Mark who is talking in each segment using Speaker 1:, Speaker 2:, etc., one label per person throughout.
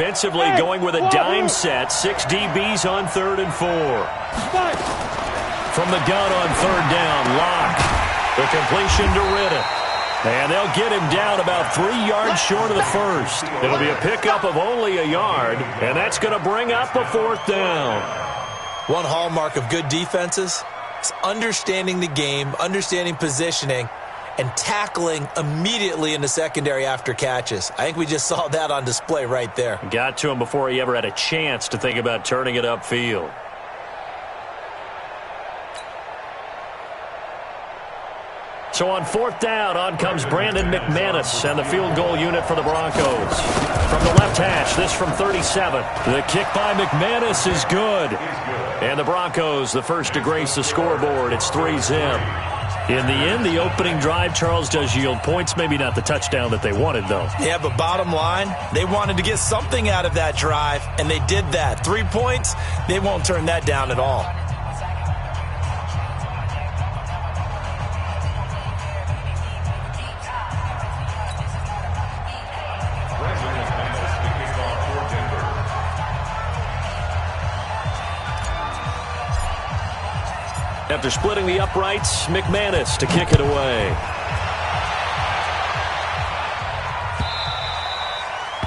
Speaker 1: defensively going with a dime set. 6 DBs on 3rd and 4. From the gun on 3rd down, Locke. The completion to Riddick. And they'll get him down about 3 yards short of the first. It'll be a pickup of only a yard, and that's going to bring up a 4th down.
Speaker 2: One hallmark of good defenses is understanding the game, understanding positioning, and tackling immediately in the secondary after catches. I think we just saw that on display right there.
Speaker 1: Got to him before he ever had a chance to think about turning it upfield. So on 4th down, on comes Brandon McManus and the field goal unit for the Broncos. From the left hash, this from 37. The kick by McManus is good. And the Broncos, the first to grace the scoreboard. It's 3-zip. In the end, the opening drive, Charles, does yield points. Maybe not the touchdown that they wanted, though.
Speaker 2: Yeah, but bottom line, they wanted to get something out of that drive, and they did that. 3 points, they won't turn that down at all.
Speaker 1: After splitting the uprights, McManus to kick it away.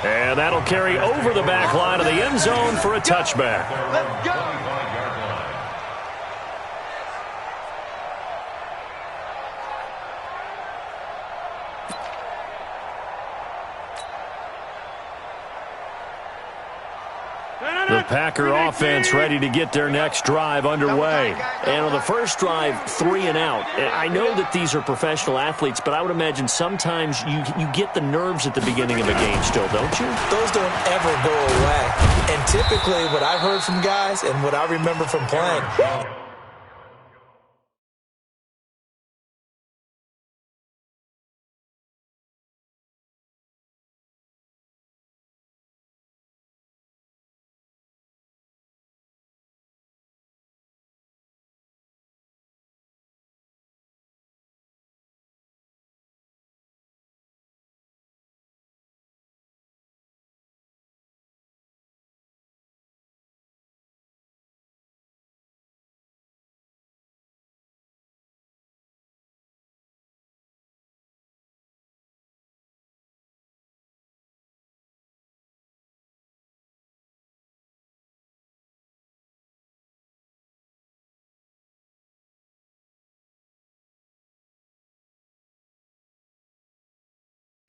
Speaker 1: And that'll carry over the back line of the end zone for a touchback.
Speaker 3: Let's go.
Speaker 1: The Packer offense ready to get their next drive underway. And on the first drive, 3 and out. I know that these are professional athletes, but I would imagine sometimes you get the nerves at the beginning of a game still, don't you?
Speaker 2: Those don't ever go away. And typically what I've heard from guys and what I remember from playing,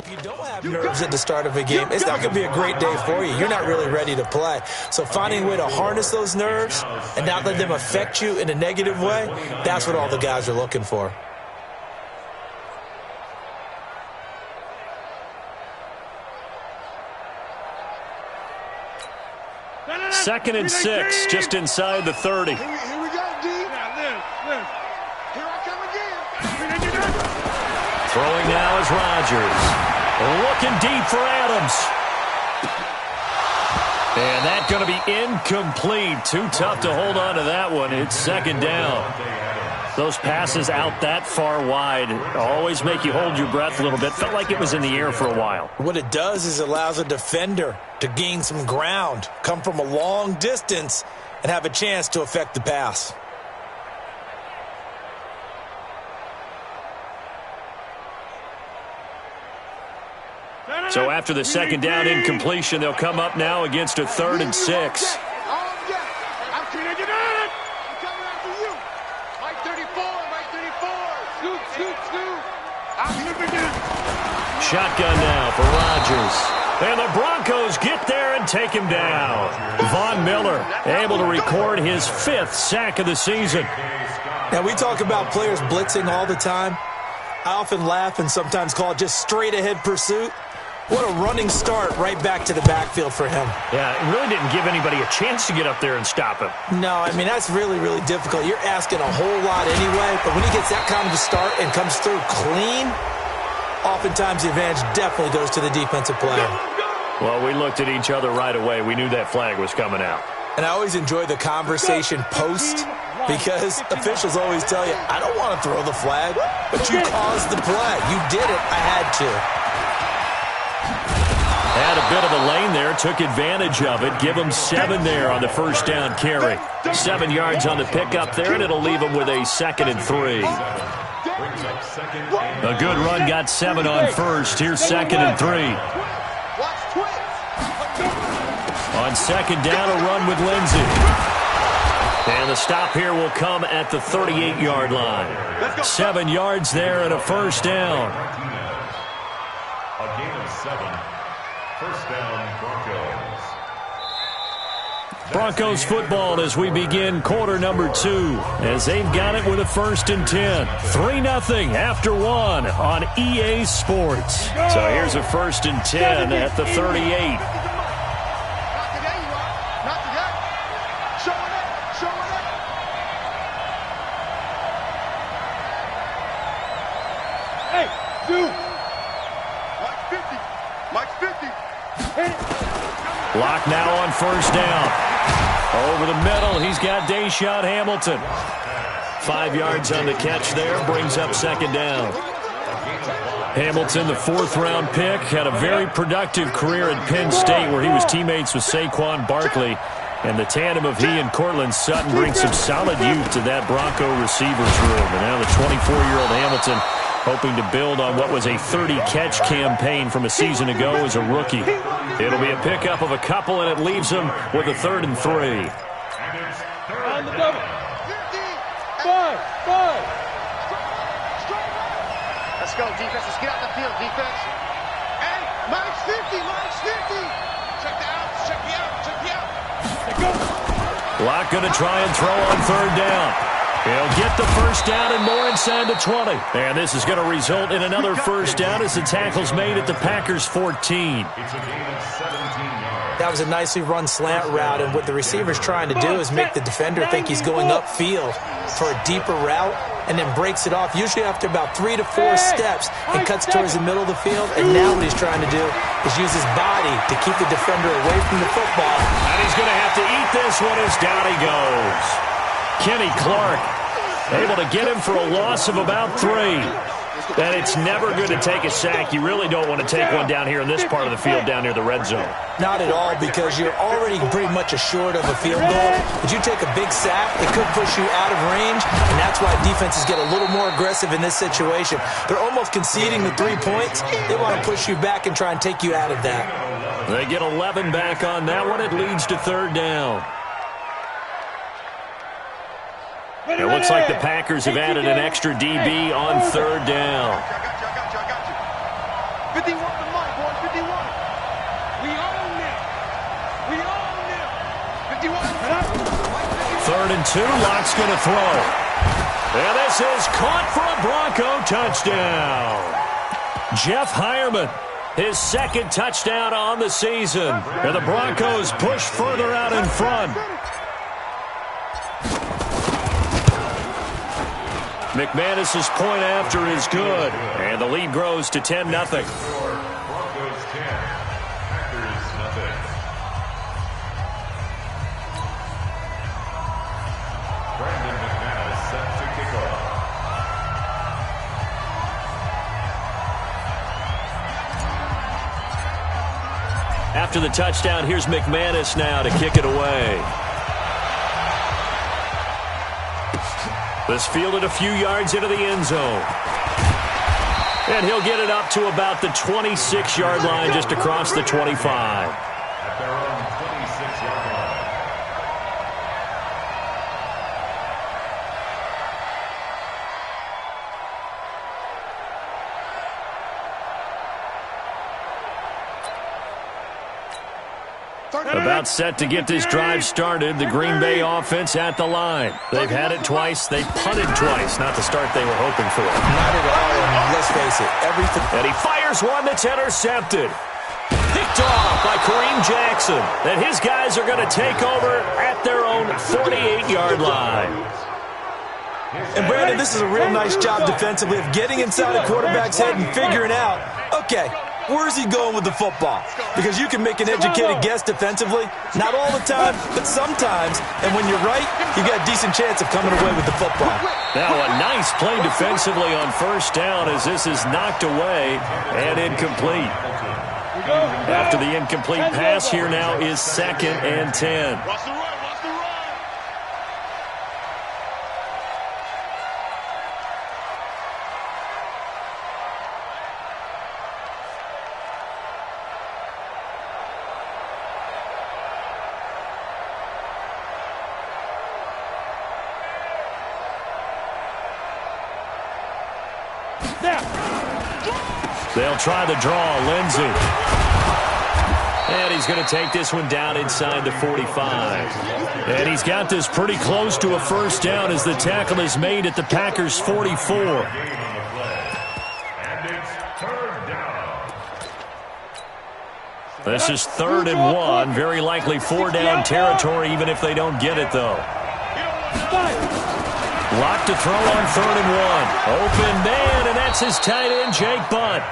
Speaker 2: if you don't have nerves at the start of a game, it's not going to be a great day for you. You're not really ready to play. So finding a way to harness those nerves and not let them affect you in a negative way, that's what all the guys are looking for.
Speaker 1: Second and 6, just inside the 30.
Speaker 3: Here we go, D. Here I come again.
Speaker 1: Throwing now is Rodgers. Looking deep for Adams. And that's going to be incomplete. Too tough to hold on to that one. It's 2nd down. Those passes out that far wide always make you hold your breath a little bit. Felt like it was in the air for a while.
Speaker 2: What it does is it allows a defender to gain some ground, come from a long distance, and have a chance to affect the pass.
Speaker 1: So after the 2nd down incompletion, they'll come up now against a 3rd and 6.
Speaker 3: I'm coming after you. Mike 34, Mike 34. Scoot. I'm slipping in.
Speaker 1: Shotgun now for Rodgers. And the Broncos get there and take him down. Von Miller able to record his 5th sack of the season.
Speaker 2: Now, we talk about players blitzing all the time. I often laugh and sometimes call it just straight-ahead pursuit. What a running start right back to the backfield for him.
Speaker 1: Yeah, it really didn't give anybody a chance to get up there and stop him.
Speaker 2: No, I mean, that's really, really difficult. You're asking a whole lot anyway, but when he gets that kind of a start and comes through clean, oftentimes the advantage definitely goes to the defensive player.
Speaker 1: Well, we looked at each other right away. We knew that flag was coming out.
Speaker 2: And I always enjoy the conversation post because officials always tell you, I don't want to throw the flag, but you caused the play. You did it. I had to.
Speaker 1: Had a bit of a lane there, took advantage of it. Give him 7 there on the first down carry. 7 yards on the pickup there, and it'll leave him with a 2nd and 3. A good run got 7 on first. Here's 2nd and 3. On 2nd down, a run with Lindsey. And the stop here will come at the 38-yard line. 7 yards there and a first down.
Speaker 4: A gain of 7. First down, Broncos.
Speaker 1: Broncos football as we begin quarter number 2, as they've got it with a 1st and 10. 3-0 after 1 on EA Sports. So here's a 1st and 10 at the 38. Lock now on first down. Over the middle, he's got Deshaun Hamilton. 5 yards on the catch there, brings up 2nd down. Hamilton, the 4th-round pick, had a very productive career at Penn State where he was teammates with Saquon Barkley. And the tandem of he and Cortland Sutton brings some solid youth to that Bronco receivers room. And now the 24-year-old Hamilton hoping to build on what was a 30-catch campaign from a season ago as a rookie. It'll be a pickup of a couple, and it leaves him with a 3rd and 3.
Speaker 3: On the double. 5.
Speaker 5: Let's go, defense. Let's get out the field, defense.
Speaker 3: And minus 50. Check the out. Check the out. Let's go.
Speaker 1: Lock going to try and throw on 3rd down. He'll get the first down and more inside the 20. And this is going to result in another first down as the tackle's made at the Packers' 14.
Speaker 4: It's a gain of 17 yards.
Speaker 2: That was a nicely run slant route, and what the receiver's trying to do is make the defender think he's going upfield for a deeper route, and then breaks it off, usually after about 3 to 4 steps, and cuts towards the middle of the field. And now what he's trying to do is use his body to keep the defender away from the football.
Speaker 1: And he's going to have to eat this one as down he goes. Kenny Clark able to get him for a loss of about 3. And it's never good to take a sack. You really don't want to take one down here in this part of the field, down near the red zone.
Speaker 2: Not at all, because you're already pretty much assured of a field goal. But you take a big sack, it could push you out of range, and that's why defenses get a little more aggressive in this situation. They're almost conceding the 3 points. They want to push you back and try and take you out of that.
Speaker 1: They get 11 back on that one. It leads to 3rd down. It looks like the Packers have added an extra DB on 3rd down.
Speaker 3: I got you. 51 to Mike, boys. 51. We own it. 51.
Speaker 1: 3rd and 2. Lock's going to throw. And this is caught for a Bronco touchdown. Jeff Hireman, his 2nd touchdown on the season. And the Broncos push further out in front. McManus's point after is good, and the lead grows to 10-0.
Speaker 4: Broncos 10, Packers 0. Brandon McManus set to kick off.
Speaker 1: After the touchdown, here's McManus now to kick it away. This fielded a few yards into the end zone. And he'll get it up to about the 26-yard line, just across the 25.
Speaker 4: At their own 26-yard line.
Speaker 1: About set to get this drive started. The Green Bay offense at the line. They've had it twice. They punted twice. Not the start they were hoping for.
Speaker 2: Not at all, and let's face it, everything.
Speaker 1: And he fires one that's intercepted. Picked off by Kareem Jackson. And his guys are going to take over at their own 48-yard line.
Speaker 2: And Brandon, this is a real nice job defensively of getting inside a quarterback's head and figuring out, okay, where's he going with the football? Because you can make an educated guess defensively. Not all the time, but sometimes. And when you're right, you got a decent chance of coming away with the football.
Speaker 1: Now a nice play defensively on first down as this is knocked away and incomplete. After the incomplete pass, here now is 2nd and 10.
Speaker 3: Watch the run, watch the run.
Speaker 1: They'll try the draw. Lindsey. And he's going to take this one down inside the 45. And he's got this pretty close to a first down as the tackle is made at the Packers' 44. This is 3rd and 1. Very likely 4-down territory, even if they don't get it, though. Lock to throw on 3rd and 1. Open man, and that's his tight end, Jake Butt.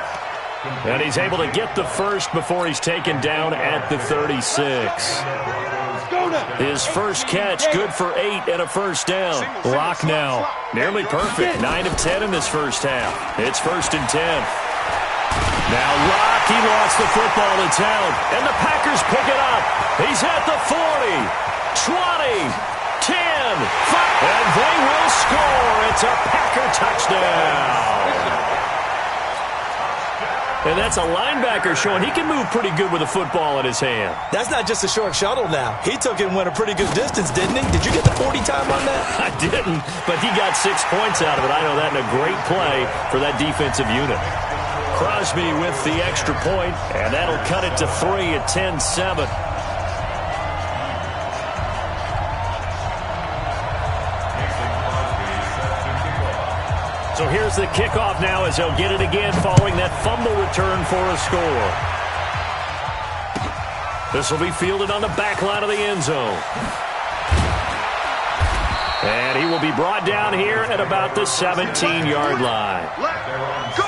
Speaker 1: And he's able to get the first before he's taken down at the 36. His first catch, good for 8 and a first down. Lock now. Nearly perfect. 9 of 10 in this first half. It's 1st and 10. Now Lock, he lost the football. It's out. And the Packers pick it up. He's at the 40, 20, 10, 5. And they will score. It's a Packer touchdown. And that's a linebacker showing he can move pretty good with a football in his hand.
Speaker 2: That's not just a short shuttle now. He took it and went a pretty good distance, didn't he? Did you get the 40 time on that?
Speaker 1: I didn't, but he got 6 points out of it. I know that in a great play for that defensive unit. Crosby with the extra point, and that'll cut it to 3 at 10-7. So here's the kickoff now as they'll get it again following that fumble return for a score. This will be fielded on the back line of the end zone. And he will be brought down here at about the 17-yard line.
Speaker 3: Left, go.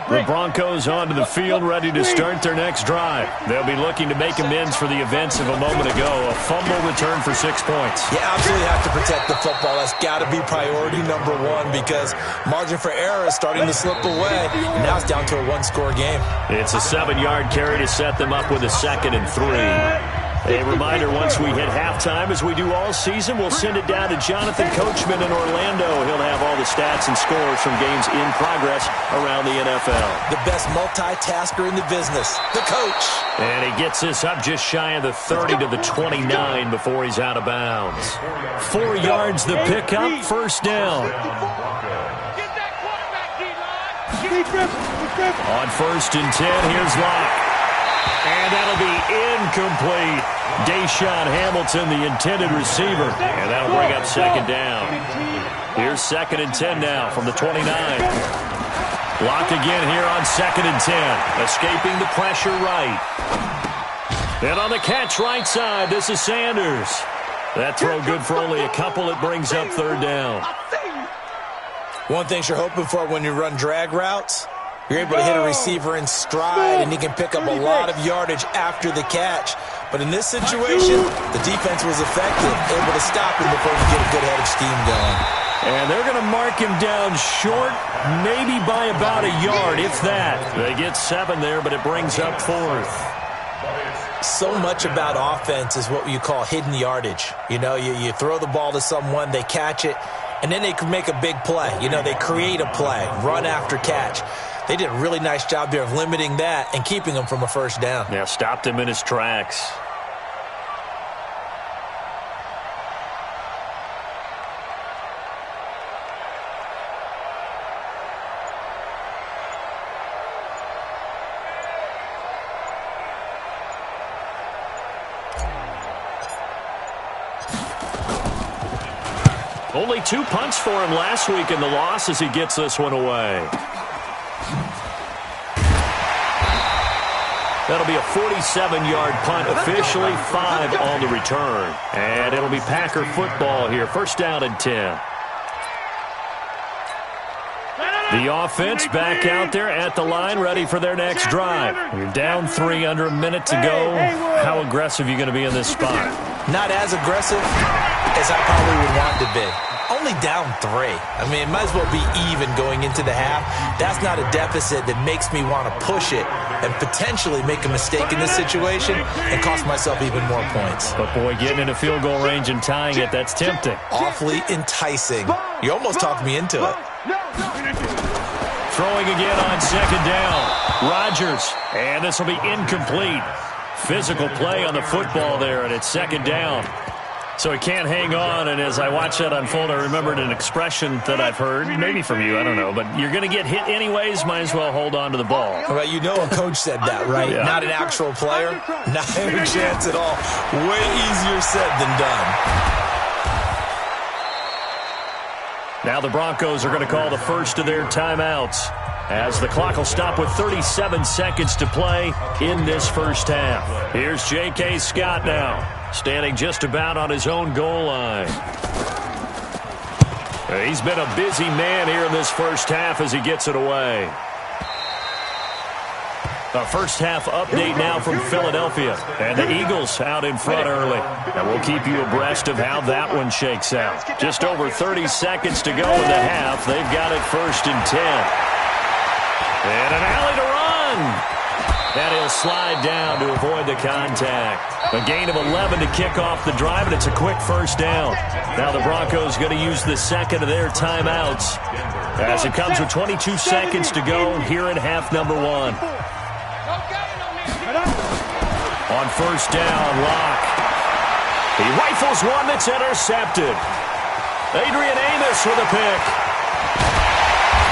Speaker 1: The Broncos onto the field, ready to start their next drive. They'll be looking to make amends for the events of a moment ago. A fumble return for 6 points.
Speaker 2: You absolutely have to protect the football. That's got to be priority number one because margin for error is starting to slip away. And now it's down to a one-score game.
Speaker 1: It's a 7-yard carry to set them up with a 2nd and 3. A reminder, once we hit halftime, as we do all season, we'll send it down to Jonathan Coachman in Orlando. He'll have all the stats and scores from games in progress around the NFL.
Speaker 2: The best multitasker in the business, the coach.
Speaker 1: And he gets this up just shy of the 30 to the 29 before he's out of bounds. 4 yards the pickup, first down.
Speaker 3: Get that quarterback, D-line.
Speaker 1: On 1st and 10, here's Locke. And that'll be incomplete. Deshaun Hamilton, the intended receiver. And that'll bring up 2nd down. Here's 2nd and 10 now from the 29. Locke again here on 2nd and 10. Escaping the pressure right. And on the catch right side, this is Sanders. That throw good for only a couple. It brings up 3rd down.
Speaker 2: One thing you're hoping for when you run drag routes, you're able to hit a receiver in stride, and he can pick up a lot of yardage after the catch. But in this situation, the defense was effective, able to stop him before he get a good head of steam going.
Speaker 1: And they're going to mark him down short, maybe by about a yard, if that. They get 7 there, but it brings up 4th.
Speaker 2: So much about offense is what you call hidden yardage. You know, you throw the ball to someone, they catch it, and then they can make a big play. You know, they create a play, run after catch. They did a really nice job there of limiting that and keeping him from a first down.
Speaker 1: Yeah, stopped him in his tracks. Only 2 punts for him last week in the loss as he gets this one away. That'll be a 47-yard punt, officially 5 on the return. And it'll be Packer football here. 1st down and 10. The offense back out there at the line, ready for their next drive. You're down 3, under a minute to go. How aggressive are you going to be in this spot?
Speaker 2: Not as aggressive as I probably would want to be. Only down 3. I mean, it might as well be even going into the half. That's not a deficit that makes me want to push it and potentially make a mistake in this situation and cost myself even more points.
Speaker 1: But, boy, getting into field goal range and tying it, that's tempting.
Speaker 2: Awfully enticing. You almost talked me into it.
Speaker 1: Throwing again on second down. Rodgers, and this will be incomplete. Physical play on the football there, and it's second down. So he can't hang on, and as I watch that unfold, I remembered an expression that I've heard, maybe from you, I don't know, but you're going to get hit anyways, might as well hold on to the ball.
Speaker 2: Right, you know a coach said that, right?
Speaker 1: Yeah.
Speaker 2: Not an actual player? Not a chance at all. Way easier said than done.
Speaker 1: Now the Broncos are going to call the first of their timeouts, as the clock will stop with 37 seconds to play in this first half. Here's J.K. Scott now, standing just about on his own goal line. He's been a busy man here in this first half as he gets it away. A first half update now from Philadelphia, and the Eagles out in front early. And we'll keep you abreast of how that one shakes out. Just over 30 seconds to go in the half. They've got it 1st and 10. And an alley to run. And he'll slide down to avoid the contact. A gain of 11 to kick off the drive, and it's a quick first down. Now the Broncos going to use the second of their timeouts, as it comes with 22 seconds to go here in half number 1. On first down, Locke. He rifles one that's intercepted. Adrian Amos with a pick.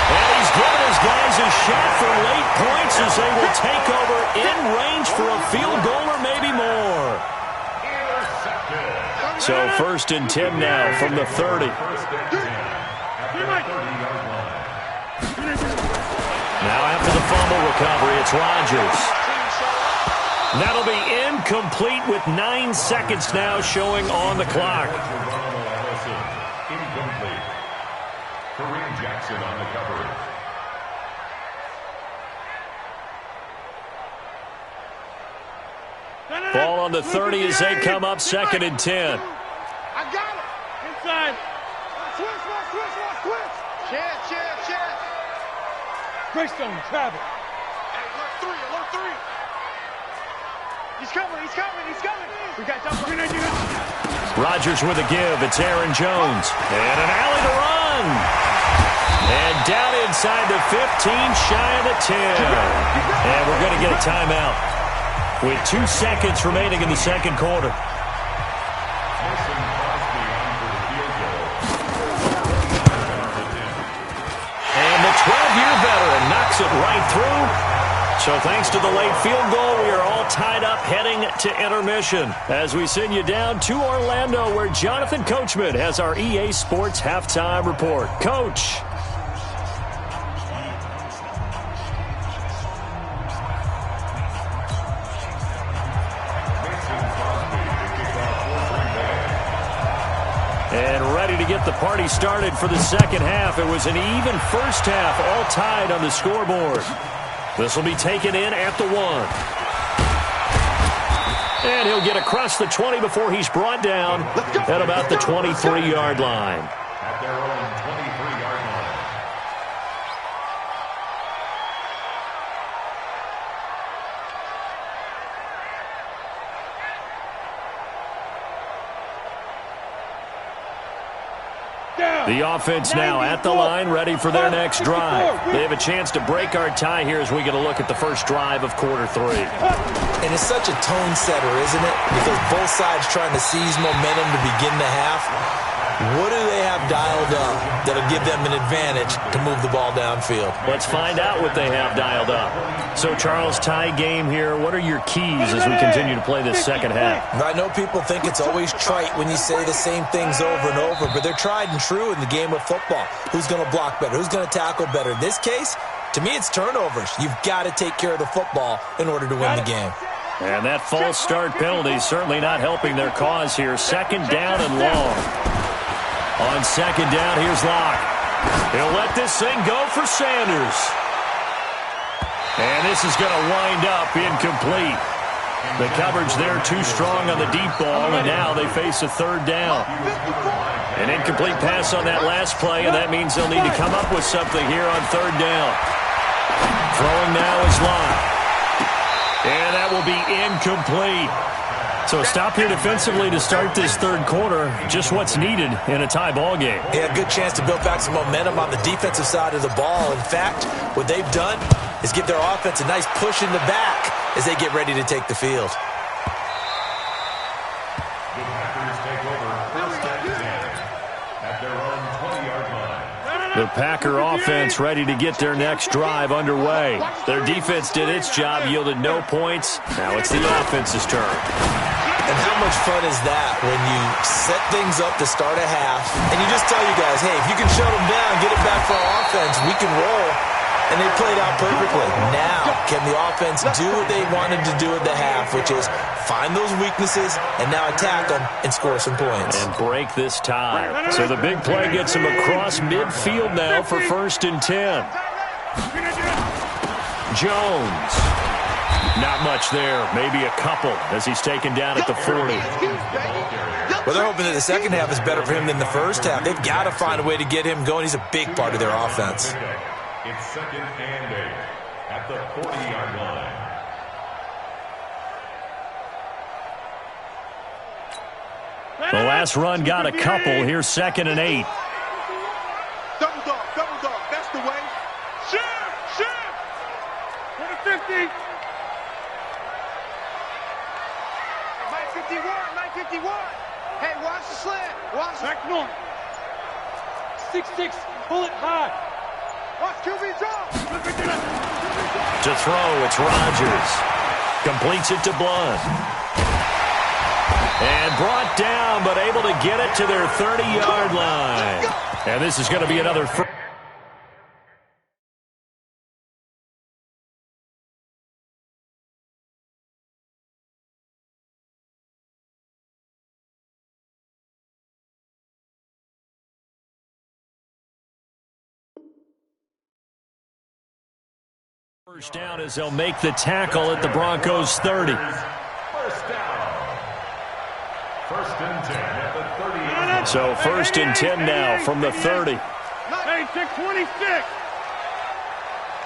Speaker 1: And he's given his guys a shot for late points as they will take over in range for a field goal or maybe more. So 1st and 10 now from the 30. Now after the fumble recovery, it's Rodgers. That'll be incomplete with 9 seconds now showing on the clock.
Speaker 4: Incomplete. Kareem Jackson on the coverage.
Speaker 1: Ball on the 30 as they come up 2nd and 10.
Speaker 3: I got it. Inside. Switch. Chance.
Speaker 6: Greystone, Travis.
Speaker 3: Hey, alert 3. He's coming. We got double.
Speaker 1: Rodgers with a give. It's Aaron Jones. And an alley to run. And down inside the 15, shy of the 10. And we're going to get a timeout with 2 seconds remaining in the second quarter. And the 12-year veteran knocks it right through. So thanks to the late field goal, we are all tied up heading to intermission as we send you down to Orlando, where Jonathan Coachman has our EA Sports halftime report. Coach. And ready to get the party started for the second half. It was an even first half, all tied on the scoreboard. This will be taken in at the 1. And he'll get across the 20 before he's brought down at about the 23-yard line.
Speaker 4: At their own 23-yard line.
Speaker 1: The offense now at the line, ready for their next drive. They have a chance to break our tie here as we get a look at the first drive of quarter 3.
Speaker 2: And it's such a tone setter, isn't it? Because both sides trying to seize momentum to begin the half. What do they have dialed up that'll give them an advantage to move the ball downfield?
Speaker 1: Let's find out what they have dialed up. So, Charles, tie game here. What are your keys as we continue to play this second half?
Speaker 2: I know people think it's always trite when you say the same things over and over, but they're tried and true in the game of football. Who's going to block better? Who's going to tackle better? In this case, to me, it's turnovers. You've got to take care of the football in order to win the game.
Speaker 1: And that false start penalty certainly not helping their cause here. Second down and long. On second down, here's Locke. He'll let this thing go for Sanders. And this is going to wind up incomplete. The coverage there too strong on the deep ball, and now they face a third down. An incomplete pass on that last play, and that means they'll need to come up with something here on third down. Throwing now is Lott. And that will be incomplete. So a stop here defensively to start this third quarter. Just what's needed in a tie ball game.
Speaker 2: Yeah, good chance to build back some momentum on the defensive side of the ball. In fact, what they've done is give their offense a nice push in the back as they get ready to take the field.
Speaker 4: The Packers take over first and 10 at their own 20-yard line.
Speaker 1: The Packer offense ready to get their next drive underway. Their defense did its job, yielded no points. Now it's the offense's turn.
Speaker 2: And how much fun is that when you set things up to start a half and you just tell you guys, hey, if you can shut them down, get it back for our offense, we can roll. And they played out perfectly. Now, can the offense do what they wanted to do at the half, which is find those weaknesses and now attack them and score some points.
Speaker 1: And break this tie. So the big play gets him across midfield now for first and 10. Jones. Not much there. Maybe a couple as he's taken down at the 40.
Speaker 2: Well, they're hoping that the second half is better for him than the first half. They've got to find a way to get him going. He's a big part of their offense.
Speaker 4: It's second and 8 at the 40-yard line.
Speaker 1: The last run got a couple. Here's second and 8.
Speaker 3: Double dog, that's the way. Shift.
Speaker 6: To the 50.
Speaker 5: Mike 51. Hey, watch the slant. Watch it.
Speaker 6: Back north. 6-6. Pull it high.
Speaker 5: Watch QB drop.
Speaker 1: To throw, it's Rodgers. Completes it to Blunt. And brought down, but able to get it to their 30-yard line. And this is going to be another first down as they'll make the tackle at the Broncos 30.
Speaker 4: First down. First and 10 at the 30-yard line.
Speaker 1: So first and 10 now from the 30.
Speaker 6: Hey, 626.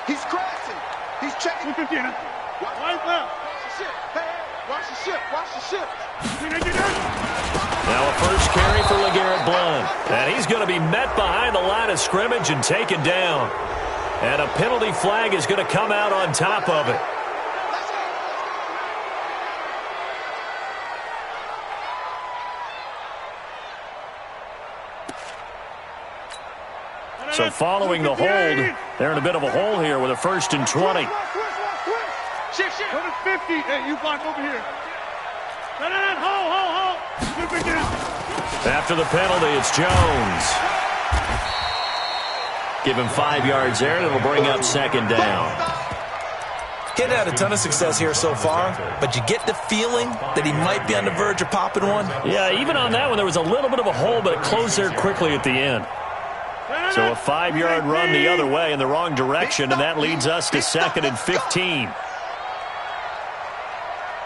Speaker 3: He's crashing. He's checking.
Speaker 6: 250. Right left.
Speaker 3: Watch the ship. Hey, watch the ship. Watch the ship.
Speaker 1: Now a first carry for LeGarrette Blount. And he's going to be met behind the line of scrimmage and taken down. And a penalty flag is going to come out on top of it. So following the hold, they're in a bit of a hole here with a first and 20.
Speaker 6: Shift. Go to 50. Hey, you block over here. Hold.
Speaker 1: After the penalty, it's Jones. Give him 5 yards there, and it'll bring up second down.
Speaker 2: Hadn't had a ton of success here so far, but you get the feeling that he might be on the verge of popping one.
Speaker 1: Yeah, even on that one, there was a little bit of a hole, but it closed there quickly at the end. So a 5-yard run the other way in the wrong direction, and that leads us to second and 15.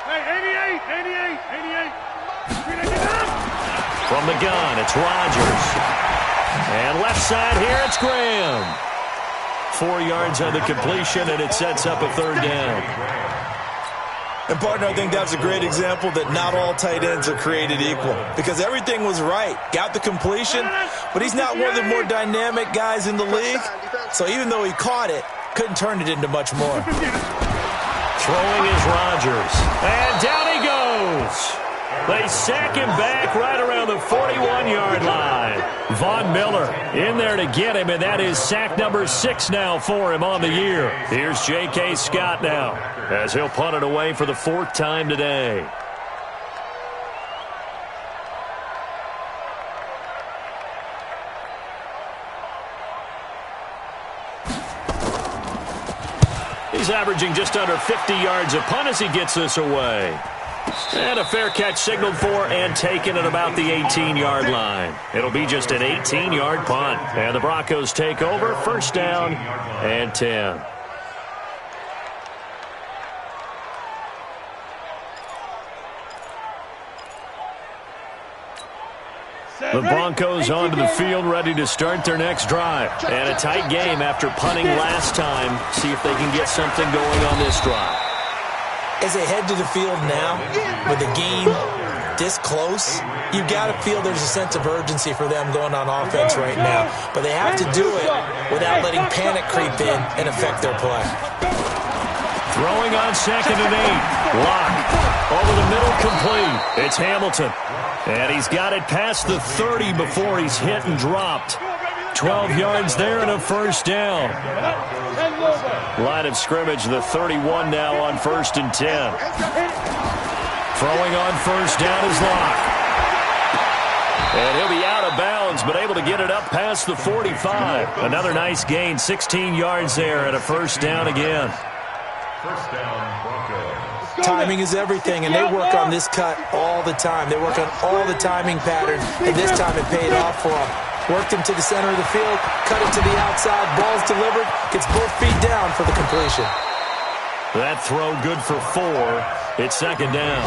Speaker 6: Hey, 88.
Speaker 1: From the gun, it's Rodgers. And left side here, it's Graham. 4 yards on the completion, and it sets up a third down.
Speaker 2: And, partner, I think that's a great example that not all tight ends are created equal. Because everything was right. Got the completion, but he's not one of the more dynamic guys in the league. So even though he caught it, couldn't turn it into much more.
Speaker 1: Throwing is Rodgers. And down he goes. They sack him back right around the 41-yard line. Von Miller in there to get him, and that is sack number 6 now for him on the year. Here's J.K. Scott now as he'll punt it away for the 4th time today. He's averaging just under 50 yards a punt as he gets this away. And a fair catch signaled for and taken at about the 18-yard line. It'll be just an 18-yard punt. And the Broncos take over, first down and 10. The Broncos onto the field, ready to start their next drive. And a tight game after punting last time. See if they can get something going on this drive.
Speaker 2: As they head to the field now, with the game this close, you've got to feel there's a sense of urgency for them going on offense right now. But they have to do it without letting panic creep in and affect their play.
Speaker 1: Throwing on 2nd and 8. Lock. Over the middle, complete. It's Hamilton. And he's got it past the 30 before he's hit and dropped. 12 yards there and a first down. Line of scrimmage, the 31 now on 1st and 10. Throwing on first down is Lock. And he'll be out of bounds, but able to get it up past the 45. Another nice gain, 16 yards there and a first down again.
Speaker 4: First down, Broncos.
Speaker 2: Timing is everything, and they work on this cut all the time. They work on all the timing patterns, and this time it paid off for them. Worked him to the center of the field, cut it to the outside, ball's delivered, gets both feet down for the completion.
Speaker 1: That throw good for 4. It's 2nd down.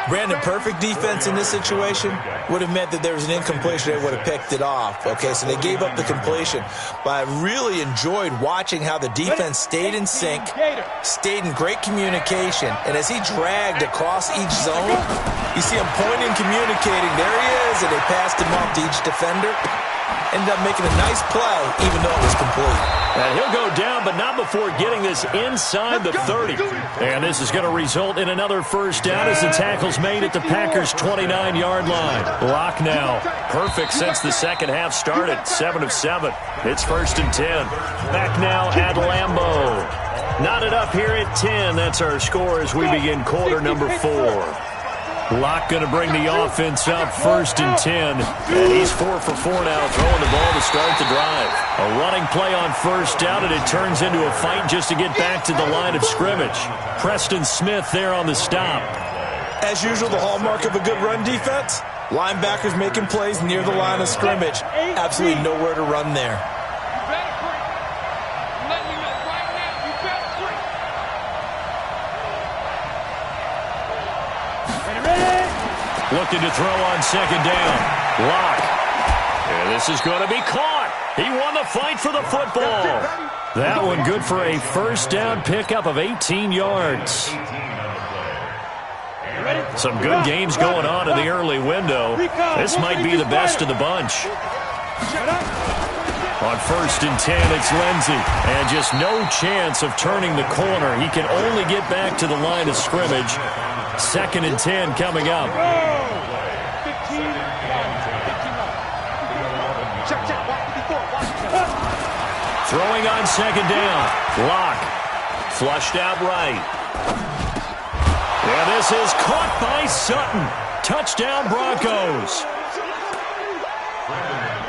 Speaker 2: Brandon, perfect defense in this situation would have meant that there was an incompletion. They would have picked it off. Okay, so they gave up the completion. But I really enjoyed watching how the defense stayed in sync, stayed in great communication. And as he dragged across each zone, you see him pointing, communicating. There he is, and they passed him off to each defender. Ended up making a nice play, even though it was complete.
Speaker 1: And he'll go down, but not before getting this inside the 30. And this is going to result in another first down as the tackle's made at the Packers' 29-yard line. Lock now. Perfect since the second half started. 7 of 7. It's 1st and 10. Back now at Lambeau. Knotted up here at 10. That's our score as we begin quarter number 4. Lock going to bring the offense up 1st and 10. And he's 4 for 4 now, throwing the ball to start the drive. A running play on first down, and it turns into a fight just to get back to the line of scrimmage. Preston Smith there on the stop.
Speaker 2: As usual, the hallmark of a good run defense, linebackers making plays near the line of scrimmage. Absolutely nowhere to run there.
Speaker 1: Looking to throw on 2nd down. Lock. And this is going to be caught. He won the fight for the football. That one good for a first down pickup of 18 yards. Some good games going on in the early window. This might be the best of the bunch. On 1st and 10, it's Lindsey. And just no chance of turning the corner. He can only get back to the line of scrimmage. 2nd and 10 coming up. Throwing on 2nd down. Lock. Flushed out right. Yeah, this is caught by Sutton. Touchdown Broncos.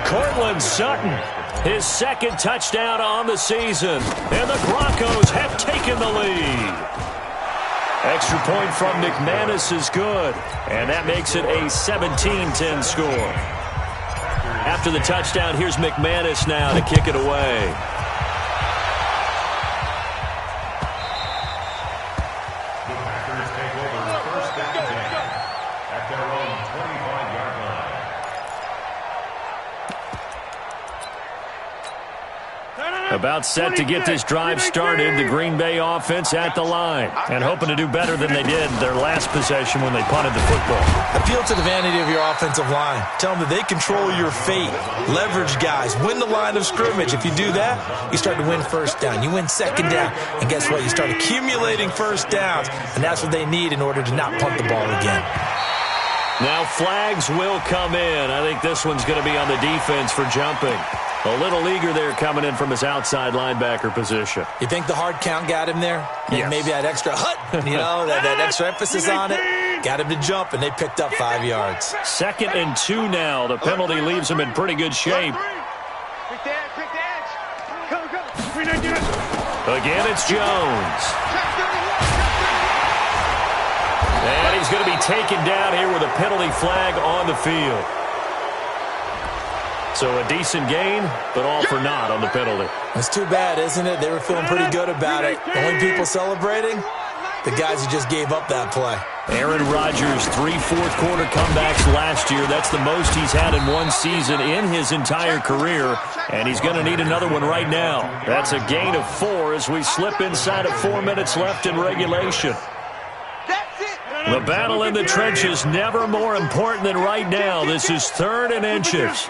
Speaker 1: Cortland Sutton, his 2nd touchdown on the season. And the Broncos have taken the lead. Extra point from McManus is good. And that makes it a 17-10 score. After the touchdown, here's McManus now to kick it away.
Speaker 4: The Packers take over 1st and 10 at their own 25-yard line.
Speaker 1: About set to get this drive started, the Green Bay offense at the line. And hoping to do better than they did their last possession when they punted the football.
Speaker 2: Appeal to the vanity of your offensive line. Tell them that they control your fate. Leverage guys. Win the line of scrimmage. If you do that, you start to win first down. You win 2nd down. And guess what? You start accumulating first downs. And that's what they need in order to not punt the ball again.
Speaker 1: Now flags will come in. I think this one's going to be on the defense for jumping. A little eager there coming in from his outside linebacker position.
Speaker 2: You think the hard count got him there?
Speaker 1: Yes.
Speaker 2: Maybe that extra that extra emphasis on it got him to jump, and they picked up 5 yards.
Speaker 1: 2nd and 2 now. The penalty leaves him in pretty good shape.
Speaker 3: Quick dance. Go.
Speaker 1: Again, it's Jones. And he's going to be taken down here with a penalty flag on the field. So a decent gain, but all for naught on the penalty.
Speaker 2: It's too bad, isn't it? They were feeling pretty good about it. The only people celebrating, the guys who just gave up that play.
Speaker 1: Aaron Rodgers, 3 fourth-quarter comebacks last year. That's the most he's had in one season in his entire career, and he's going to need another one right now. That's a gain of 4 as we slip inside of 4 minutes left in regulation. The battle in the trenches never more important than right now. This is 3rd and inches.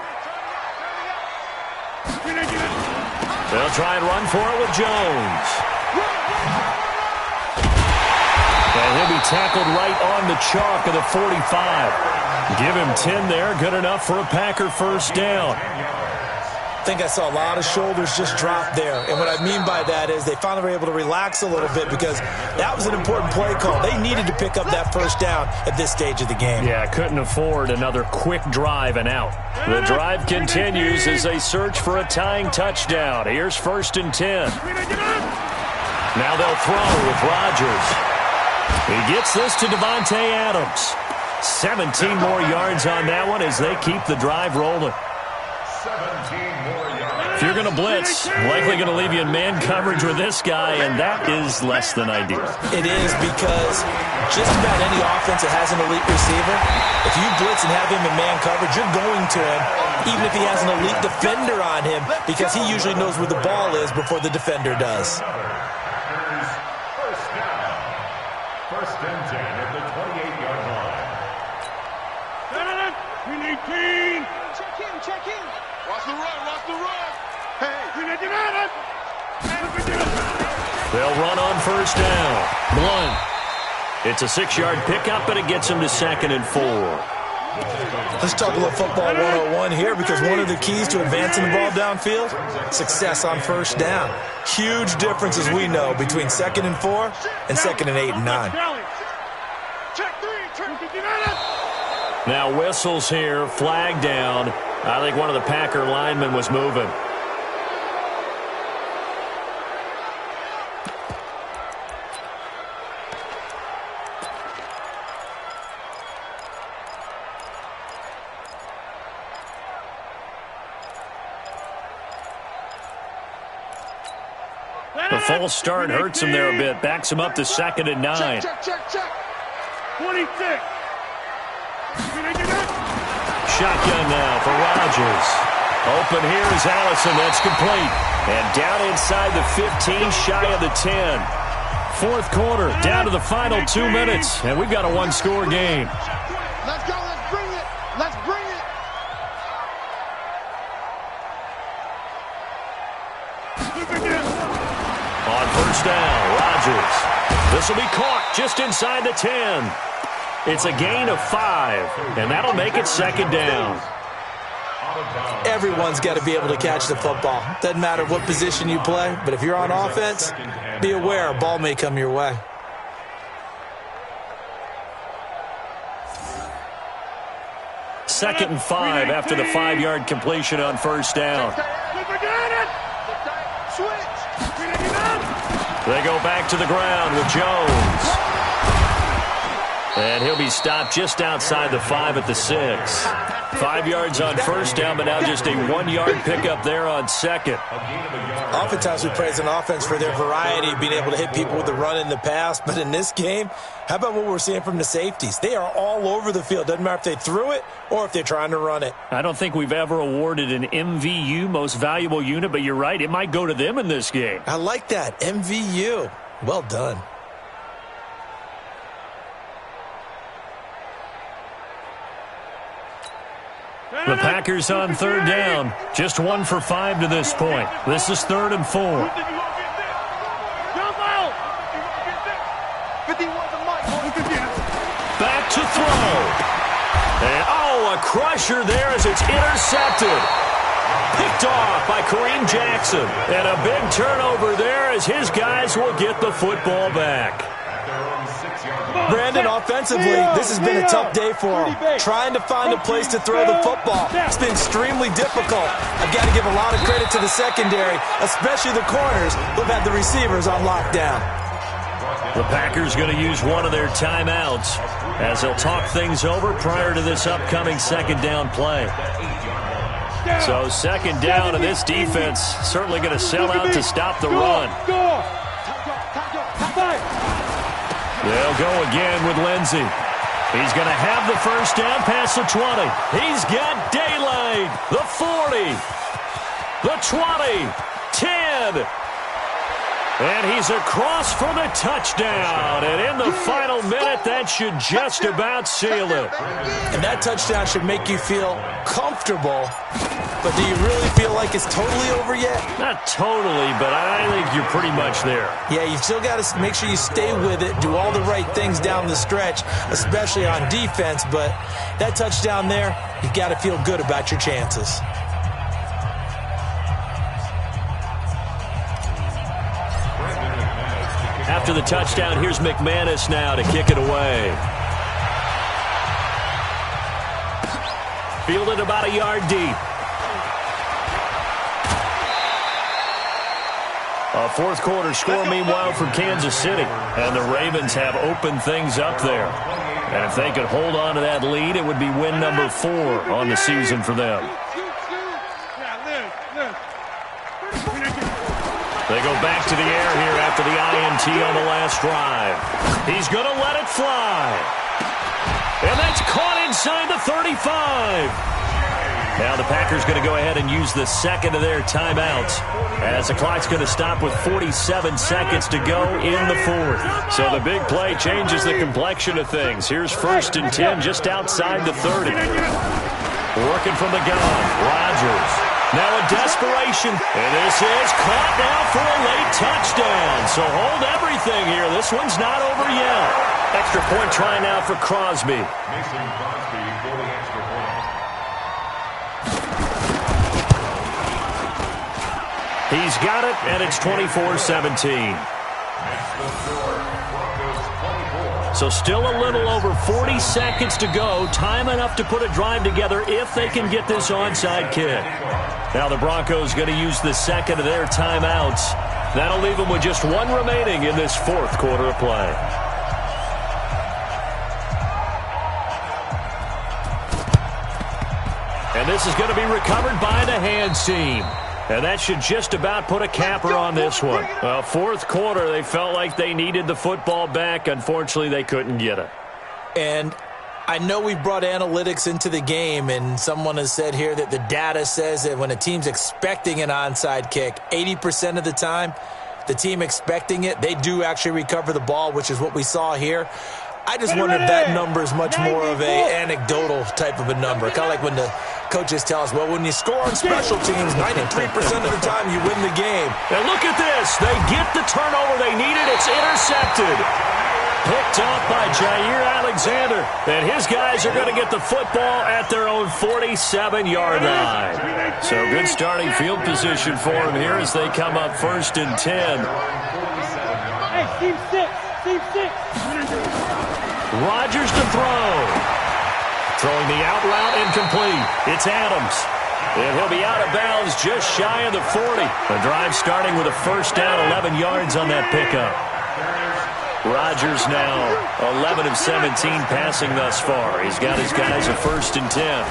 Speaker 1: They'll try and run for it with Jones. And he'll be tackled right on the chalk of the 45. Give him 10 there. Good enough for a Packer first down.
Speaker 2: I think I saw a lot of shoulders just drop there. And what I mean by that is they finally were able to relax a little bit because that was an important play call. They needed to pick up that first down at this stage of the game.
Speaker 1: Yeah, couldn't afford another quick drive and out. The drive continues as they search for a tying touchdown. Here's 1st and 10. Now they'll throw with Rodgers. He gets this to Devontae Adams. 17 more yards on that one as they keep the drive rolling. If you're going to blitz, likely going to leave you in man coverage with this guy, and that is less than ideal.
Speaker 2: It is because just about any offense that has an elite receiver, if you blitz and have him in man coverage, you're going to him, even if he has an elite defender on him, because he usually knows where the ball is before the defender does.
Speaker 4: First and 10 at the 28-yard line.
Speaker 3: Check in. Watch the run.
Speaker 1: They'll run on first down. Blunt. It's a 6-yard pickup, but it gets him to 2nd and 4.
Speaker 2: Let's talk a little football 101 here because one of the keys to advancing the ball downfield, success on first down. Huge difference, as we know, between 2nd and 4 and 2nd and 8 and 9.
Speaker 1: Now whistles here, flag down. I think one of the Packer linemen was moving. The false start hurts him there a bit. Backs him up to 2nd and 9.
Speaker 6: Check. 26.
Speaker 1: Shotgun now for Rodgers. Open here is Allison. That's complete. And down inside the 15, shy of the 10. 4th quarter, down to the final 2 minutes. And we've got a 1-score game.
Speaker 3: Let's go. Let's bring it.
Speaker 1: On first down, Rodgers. This will be caught just inside the 10. It's a gain of 5, and that'll make it 2nd down.
Speaker 2: Everyone's got to be able to catch the football. Doesn't matter what position you play, but if you're on offense, be aware a ball may come your way.
Speaker 1: Second and 5 after the 5-yard completion on first down. They go back to the ground with Jones. And he'll be stopped just outside the 5 at the 6. 5 yards on first down, but now just a 1-yard pickup there on 2nd.
Speaker 2: Oftentimes we praise an offense for their variety, being able to hit people with the run in the pass. But in this game, how about what we're seeing from the safeties? They are all over the field. Doesn't matter if they threw it or if they're trying to run it.
Speaker 1: I don't think we've ever awarded an MVU, most valuable unit, but you're right. It might go to them in this game.
Speaker 2: I like that. MVU. Well done.
Speaker 1: The Packers on 3rd down. Just 1 for 5 to this point. This is 3rd and 4. Back to throw. And, a crusher there as it's intercepted. Picked off by Kareem Jackson. And a big turnover there as his guys will get the football back.
Speaker 2: Brandon, offensively, this has been a tough day for him. Trying to find a place to throw the football. It's been extremely difficult. I've got to give a lot of credit to the secondary, especially the corners who've had the receivers on lockdown.
Speaker 1: The Packers going to use one of their timeouts as they'll talk things over prior to this upcoming second down play. So second down, and this defense certainly going to sell out to stop the run. They'll go again with Lindsey. He's going to have the first down past the 20. He's got daylight. The 40. The 20. 10. And he's across for the touchdown. And in the final minute, that should just about seal it.
Speaker 2: And that touchdown should make you feel comfortable. But do you really feel like it's totally over yet?
Speaker 1: Not totally, but I think you're pretty much there.
Speaker 2: Yeah, you've still got to make sure you stay with it, do all the right things down the stretch, especially on defense. But that touchdown there, you've got to feel good about your chances.
Speaker 1: After the touchdown, here's McManus now to kick it away. Fielded about a yard deep. A fourth quarter score, meanwhile, for Kansas City. And the Ravens have opened things up there. And if they could hold on to that lead, it would be win number 4 on the season for them. They go back to the air here after the INT on the last drive. He's going to let it fly. And that's caught inside the 35. Now the Packers going to go ahead and use the second of their timeouts as the clock's going to stop with 47 seconds to go in the fourth. So the big play changes the complexion of things. Here's 1st and 10 just outside the 30. Working from the gun, Rodgers. Now a desperation, and this is caught now for a late touchdown. So hold everything here. This one's not over yet. Extra point try now for Crosby.
Speaker 4: Mason Crosby for the extra point.
Speaker 1: He's got it, and it's 24-17. So still a little over 40 seconds to go. Time enough to put a drive together if they can get this onside kick. Now the Broncos going to use the second of their timeouts. That'll leave them with just one remaining in this fourth quarter of play. And this is going to be recovered by the hands team. And that should just about put a capper on this one. Well, fourth quarter, they felt like they needed the football back. Unfortunately, they couldn't get it.
Speaker 2: And I know we brought analytics into the game, and someone has said here that the data says that when a team's expecting an onside kick, 80% of the time, the team expecting it, they do actually recover the ball, which is what we saw here. I just wonder if that number is much more of a anecdotal type of a number. Kind of like when the coaches tell us, well, when you score on special teams, 93% of the time you win the game.
Speaker 1: And look at this. They get the turnover they needed. It's intercepted. Picked off by Jair Alexander. And his guys are going to get the football at their own 47-yard line. So good starting field position for them here as they come up 1st and 10.
Speaker 6: Hey, team 6. Team 6.
Speaker 1: Rodgers to throw. Throwing the out route incomplete. It's Adams. And he'll be out of bounds just shy of the 40. The drive starting with a first down, 11 yards on that pickup. Rodgers now 11 of 17 passing thus far. He's got his guys a 1st and 10.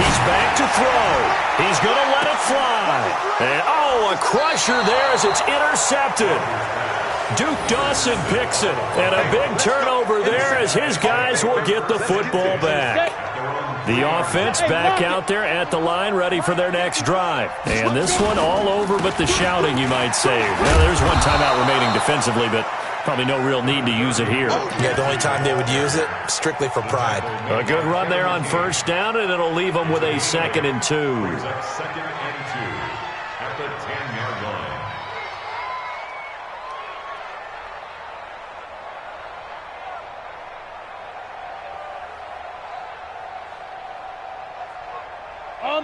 Speaker 1: He's back to throw. He's going to let it fly. And, a crusher there as it's intercepted. Duke Dawson picks it, and a big turnover there as his guys will get the football back. The offense back out there at the line, ready for their next drive. And this one all over but the shouting, you might say. Well, there's one timeout remaining defensively, but probably no real need to use it here.
Speaker 2: Yeah, the only time they would use it, strictly for pride.
Speaker 1: A good run there on first down, and it'll leave them with a 2nd and 2.
Speaker 4: 2nd and 2 at the 10-yard line.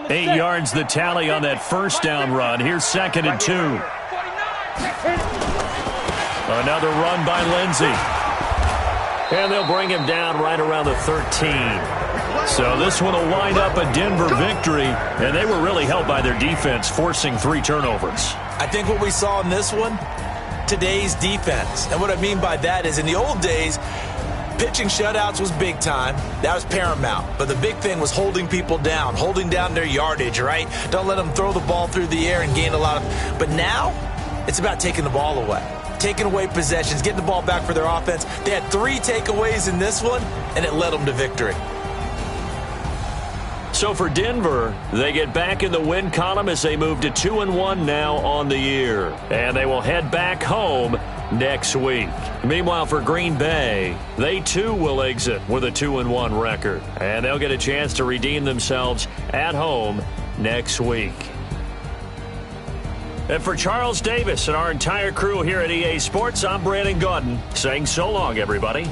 Speaker 1: Eight yards the tally on that first down run. Here's 2nd and 2. Another run by Lindsey. And they'll bring him down right around the 13. So this one will wind up a Denver victory, and they were really helped by their defense, forcing 3 turnovers.
Speaker 2: I think what we saw in this one, today's defense. And what I mean by that is in the old days, pitching shutouts was big time. That was paramount. But the big thing was holding people down, holding down their yardage, right? Don't let them throw the ball through the air and gain a lot of... But now, it's about taking the ball away. Taking away possessions, getting the ball back for their offense. They had 3 takeaways in this one, and it led them to victory.
Speaker 1: So for Denver, they get back in the win column as they move to 2-1 now on the year. And they will head back home next week. Meanwhile, for Green Bay, they too will exit with a 2-1 record. And they'll get a chance to redeem themselves at home next week. And for Charles Davis and our entire crew here at EA Sports, I'm Brandon Gaudin saying so long, everybody.